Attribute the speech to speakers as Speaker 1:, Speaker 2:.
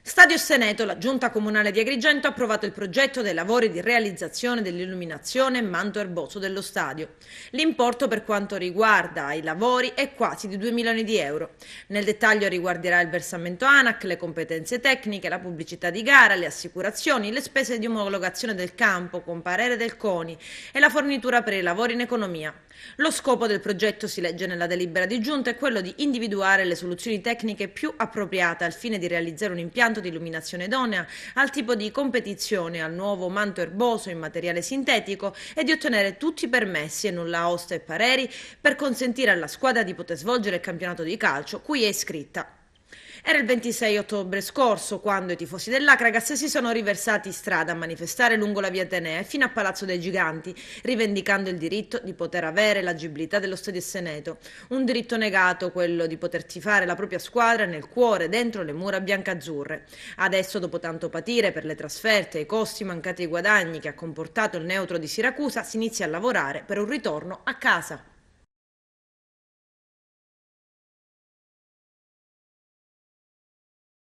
Speaker 1: Stadio Seneto, la Giunta Comunale di Agrigento ha approvato il progetto dei lavori di realizzazione dell'illuminazione manto erboso dello stadio. L'importo per quanto riguarda i lavori è quasi di 2 milioni di euro. Nel dettaglio riguarderà il versamento ANAC, le competenze tecniche, la pubblicità di gara, le assicurazioni, le spese di omologazione del campo con parere del CONI e la fornitura per i lavori in economia. Lo scopo del progetto, si legge nella delibera di giunta, è quello di individuare le soluzioni tecniche più appropriate al fine di realizzare un impianto di illuminazione idonea al tipo di competizione, al nuovo manto erboso in materiale sintetico e di ottenere tutti i permessi e nulla osta e pareri per consentire alla squadra di poter svolgere il campionato di calcio cui è iscritta. Era il 26 ottobre scorso quando i tifosi dell'Acragas si sono riversati in strada a manifestare lungo la via Atenea e fino a Palazzo dei Giganti, rivendicando il diritto di poter avere l'agibilità dello Stadio Seneto. Un diritto negato, quello di poter tifare la propria squadra nel cuore, dentro le mura biancazzurre. Adesso, dopo tanto patire per le trasferte e i costi mancati ai guadagni che ha comportato il neutro di Siracusa, si inizia a lavorare per un ritorno a casa.